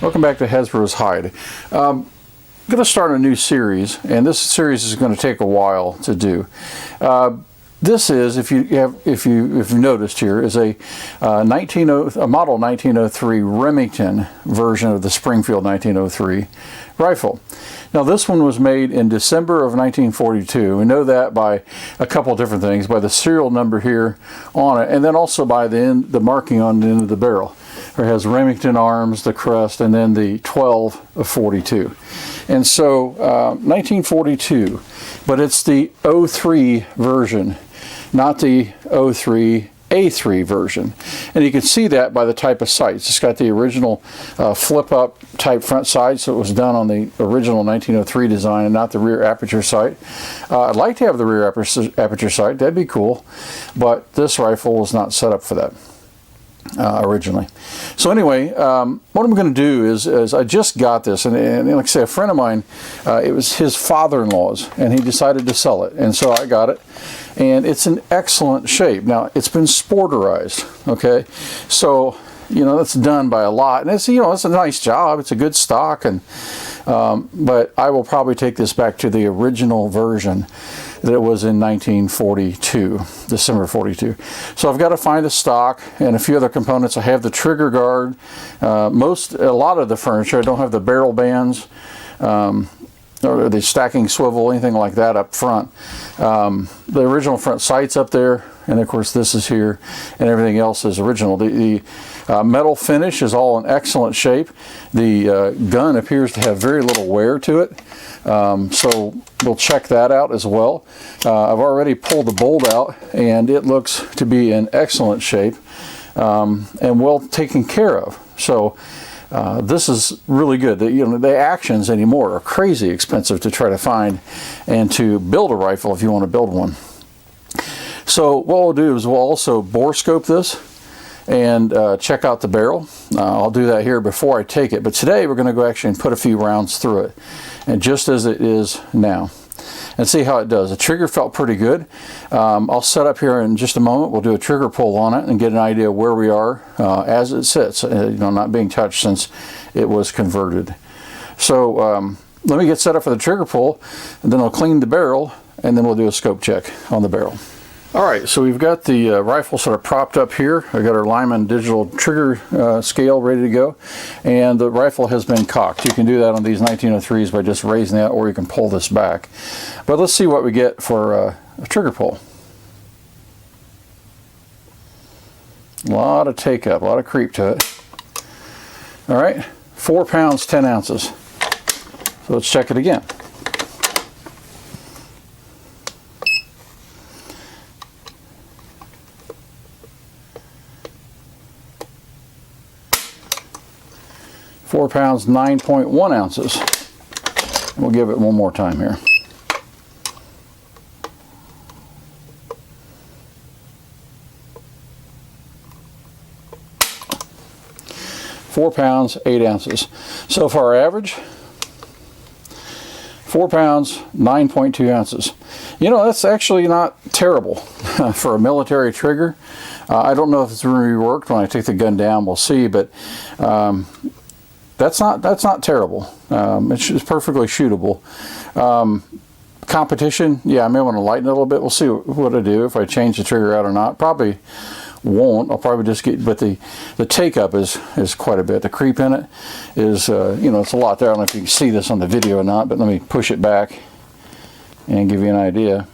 Welcome back to Hasbro's Hide. I'm going to start a new series, and this series is going to take a while to do. This is, if you've noticed here, is a model 1903 Remington version of the Springfield 1903 rifle. Now this one was made in December of 1942. We know that by a couple different things, by the serial number here on it, and then also by the marking on the end of the barrel. It has Remington Arms, the crest, and then the 12 of 42. And so 1942, but it's the 03 version, not the 03 A3 version. And you can see that by the type of sights. It's got the original flip-up type front sight, so it was done on the original 1903 design and not the rear aperture sight. I'd like to have the rear aperture sight, that'd be cool, but this rifle was not set up for that. Originally. So anyway, what I'm going to do is I just got this, and like I say, a friend of mine, it was his father-in-law's, and he decided to sell it, and so I got it, and it's in excellent shape. Now, it's been sporterized, okay? So, you know, that's done by a lot, and it's, you know, it's a nice job, it's a good stock, and but I will probably take this back to the original version that it was in 1942, December 42. So I've got to find the stock and a few other components. I have the trigger guard, a lot of the furniture. I don't have the barrel bands or the stacking swivel, anything like that up front. The original front sights up there, and of course this is here, and everything else is original. The metal finish is all in excellent shape. The gun appears to have very little wear to it, so we'll check that out as well. I've already pulled the bolt out, and it looks to be in excellent shape and well taken care of. So this is really good. The actions anymore are crazy expensive to try to find and to build a rifle if you want to build one. So what we'll do is we'll also bore scope this and check out the barrel. I'll do that here before I take it, but today we're going to go actually and put a few rounds through it, and just as it is now, and see how it does. The trigger felt pretty good. I'll set up here in just a moment. We'll do a trigger pull on it and get an idea of where we are as it sits, you know, not being touched since it was converted. So let me get set up for the trigger pull, and then I'll clean the barrel, and then we'll do a scope check on the barrel. Alright, so we've got the rifle sort of propped up here. I've got our Lyman digital trigger scale ready to go, and the rifle has been cocked. You can do that on these 1903s by just raising that, or you can pull this back. But let's see what we get for a trigger pull. A lot of take up, a lot of creep to it. Alright, 4 pounds, 10 ounces. So let's check it again. £4, 9.1 ounces. We'll give it one more time here. £4, 8 ounces. So for our average, 4 pounds, 9.2 ounces. You know, that's actually not terrible for a military trigger. I don't know if it's reworked. When I take the gun down, we'll see, but that's not terrible. It's perfectly shootable. Competition, yeah, I may want to lighten it a little bit. We'll see what I do, if I change the trigger out or not. Probably won't. I'll probably just get, but the take up is quite a bit. The creep in it is, you know, it's a lot there. I don't know if you can see this on the video or not, but let me push it back and give you an idea.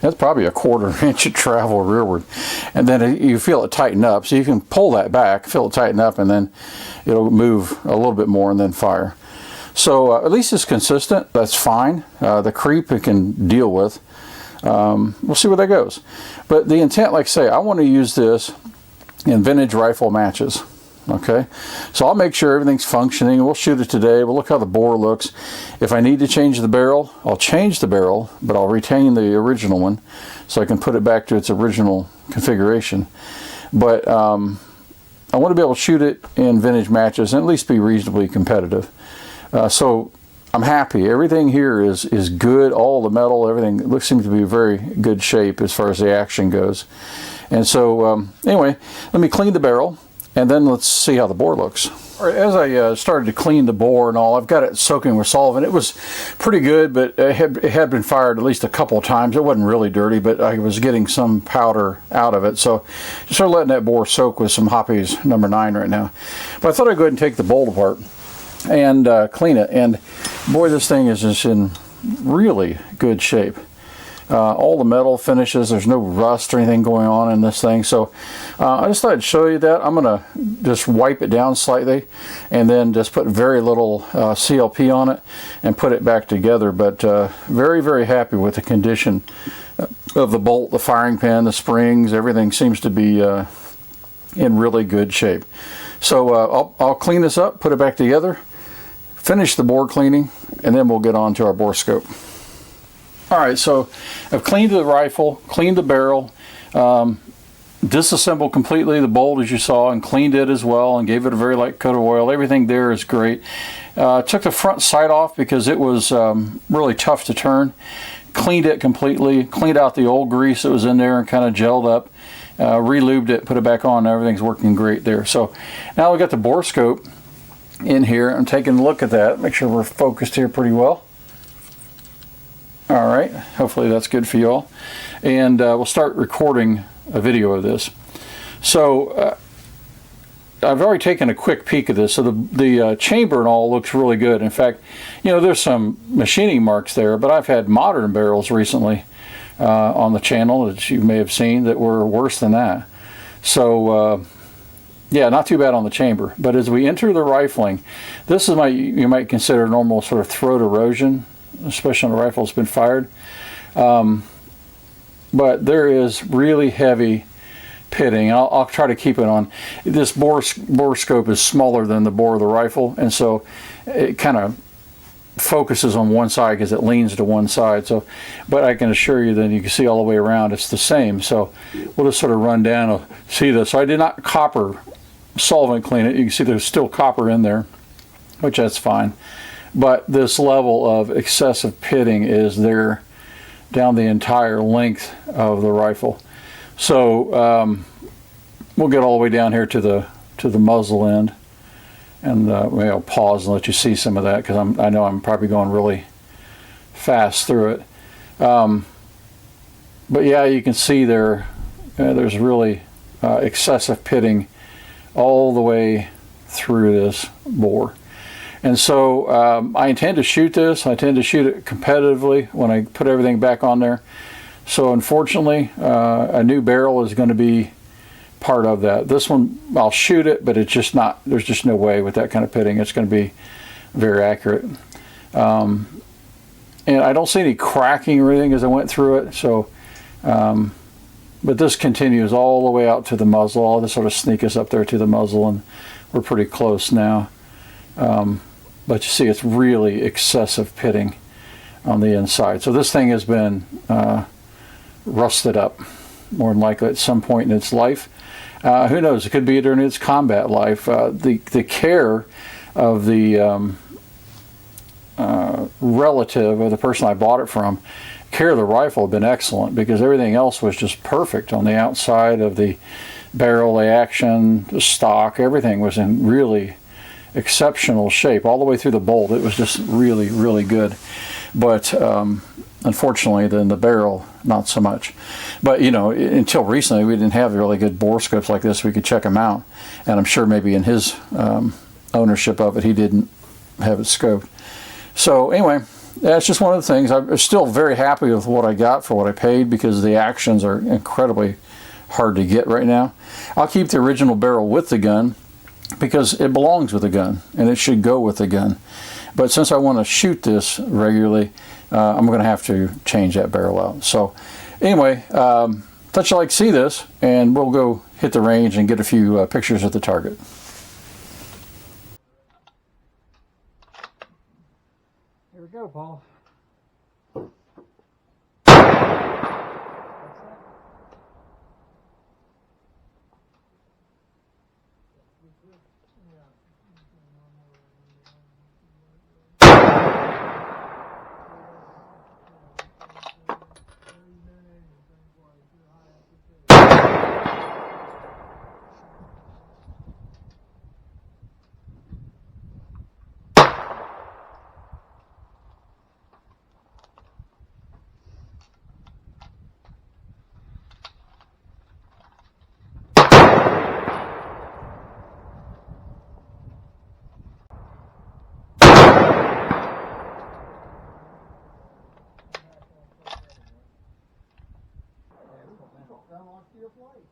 That's probably a 1/4 inch of travel rearward, and then you feel it tighten up, so you can pull that back, feel it tighten up, and then it'll move a little bit more and then fire. So at least it's consistent. That's fine. The creep it can deal with. We'll see where that goes. But the intent, like I say, I want to use this in vintage rifle matches. Okay, so I'll make sure everything's functioning. We'll shoot it today. We'll look how the bore looks. If I need to change the barrel, I'll change the barrel, but I'll retain the original one so I can put it back to its original configuration. But I want to be able to shoot it in vintage matches and at least be reasonably competitive. So I'm happy. Everything here is good. All the metal, everything seems to be very good shape as far as the action goes. And so anyway, let me clean the barrel, and then let's see how the bore looks. All right, as I started to clean the bore and all, I've got it soaking with solvent. It was pretty good, but it had been fired at least a couple of times. It wasn't really dirty, but I was getting some powder out of it. So just sort of letting that bore soak with some Hoppe's number 9 right now. But I thought I'd go ahead and take the bolt apart and clean it. And boy, this thing is just in really good shape. All the metal finishes, there's no rust or anything going on in this thing. So I just thought I'd show you that. I'm going to just wipe it down slightly and then just put very little CLP on it and put it back together. But very, very happy with the condition of the bolt, the firing pin, the springs. Everything seems to be in really good shape. So I'll clean this up, put it back together, finish the bore cleaning, and then we'll get on to our bore scope. Alright, so I've cleaned the rifle, cleaned the barrel, disassembled completely the bolt as you saw, and cleaned it as well, and gave it a very light coat of oil. Everything there is great. Took the front sight off because it was really tough to turn. Cleaned it completely, cleaned out the old grease that was in there and kind of gelled up. Re-lubed it, put it back on, and everything's working great there. So now we've got the bore scope in here. I'm taking a look at that, make sure we're focused here pretty well. Alright, hopefully that's good for you all. And we'll start recording a video of this. So I've already taken a quick peek at this. So the chamber and all looks really good. In fact, you know, there's some machining marks there, but I've had modern barrels recently on the channel that you may have seen that were worse than that. So yeah, not too bad on the chamber. But as we enter the rifling, this is you might consider normal sort of throat erosion, especially on a rifle that's been fired. But there is really heavy pitting. I'll try to keep it on. This bore scope is smaller than the bore of the rifle, and so it kind of focuses on one side because it leans to one side. So, but I can assure you that you can see all the way around it's the same. So we'll just sort of run down and see this. So I did not copper solvent clean it. You can see there's still copper in there, which that's fine. But this level of excessive pitting is there down the entire length of the rifle. So we'll get all the way down here to the muzzle end, and maybe I'll pause and let you see some of that because I know I'm probably going really fast through it. But yeah, you can see there's really excessive pitting all the way through this bore. And so I intend to shoot this. I intend to shoot it competitively when I put everything back on there. So unfortunately, a new barrel is going to be part of that. This one, I'll shoot it, but it's just not, there's just no way with that kind of pitting it's going to be very accurate. And I don't see any cracking or anything as I went through it. So, but this continues all the way out to the muzzle. I'll just sort of sneak us up there to the muzzle, and we're pretty close now. But you see it's really excessive pitting on the inside. So this thing has been rusted up, more than likely at some point in its life. Who knows, it could be during its combat life. The care of the relative of the person I bought it from, care of the rifle had been excellent because everything else was just perfect on the outside of the barrel, the action, the stock, everything was in really exceptional shape all the way through the bolt. It was just really, really good. But unfortunately, then the barrel, not so much. But you know, until recently, we didn't have really good bore scopes like this. We could check them out, and I'm sure maybe in his ownership of it, he didn't have it scoped. So anyway, that's just one of the things. I'm still very happy with what I got for what I paid because the actions are incredibly hard to get right now. I'll keep the original barrel with the gun because it belongs with the gun and it should go with the gun. But since I want to shoot this regularly, I'm going to have to change that barrel out. So anyway, thought you'd like to see this, and we'll go hit the range and get a few pictures of the target. Here we go, Paul. flight.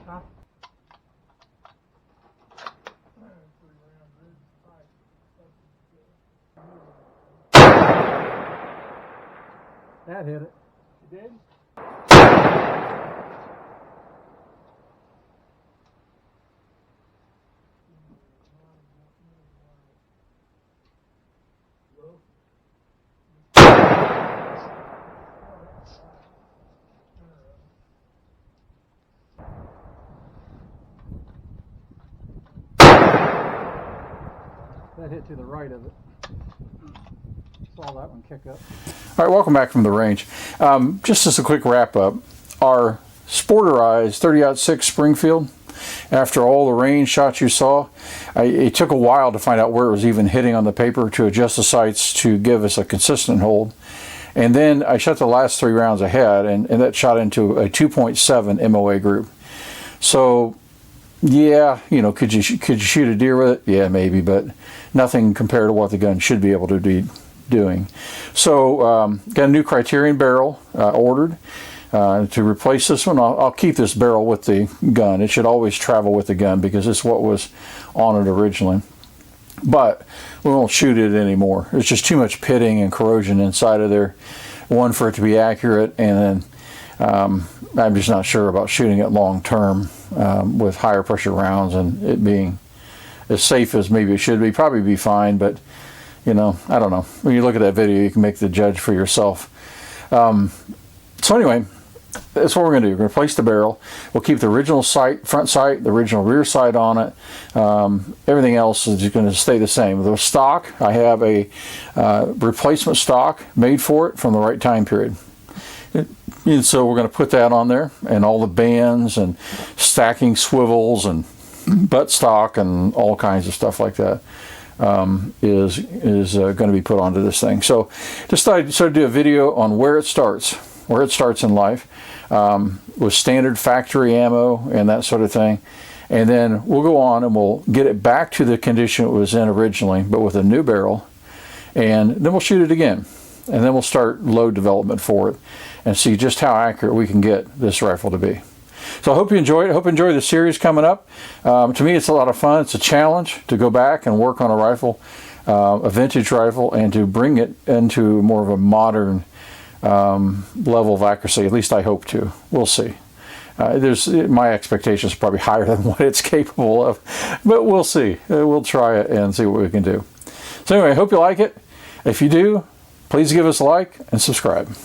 Huh? That hit it. You did? That hit to the right of it. Saw that one kick up. All right, welcome back from the range. Just as a quick wrap up, our Sporterized 30-06 Springfield, after all the range shots you saw, it took a while to find out where it was even hitting on the paper to adjust the sights to give us a consistent hold. And then I shot the last 3 rounds ahead, and that shot into a 2.7 MOA group. So, yeah, you know, could you shoot a deer with it? Yeah, maybe, but nothing compared to what the gun should be able to be doing. So, got a new Criterion barrel ordered to replace this one. I'll keep this barrel with the gun. It should always travel with the gun because it's what was on it originally. But we won't shoot it anymore. There's just too much pitting and corrosion inside of there. One, for it to be accurate, and then I'm just not sure about shooting it long term with higher pressure rounds and it being as safe as maybe it should be. Probably be fine, but you know, I don't know. When you look at that video, you can make the judge for yourself. So anyway, that's what we're going to do. We're going to replace the barrel. We'll keep the original sight, front sight, the original rear sight on it. Everything else is just going to stay the same. The stock, I have a replacement stock made for it from the right time period. And so we're going to put that on there, and all the bands and stacking swivels and butt stock and all kinds of stuff like that is going to be put onto this thing. So just thought I'd sort of do a video on where it starts in life, with standard factory ammo and that sort of thing. And then we'll go on and we'll get it back to the condition it was in originally, but with a new barrel. And then we'll shoot it again. And then we'll start load development for it and see just how accurate we can get this rifle to be. So I hope you enjoy it. I hope you enjoy the series coming up. To me, it's a lot of fun. It's a challenge to go back and work on a rifle, a vintage rifle, and to bring it into more of a modern level of accuracy. At least I hope to. We'll see. My expectations are probably higher than what it's capable of, but we'll see. We'll try it and see what we can do. So anyway, I hope you like it. If you do, please give us a like and subscribe.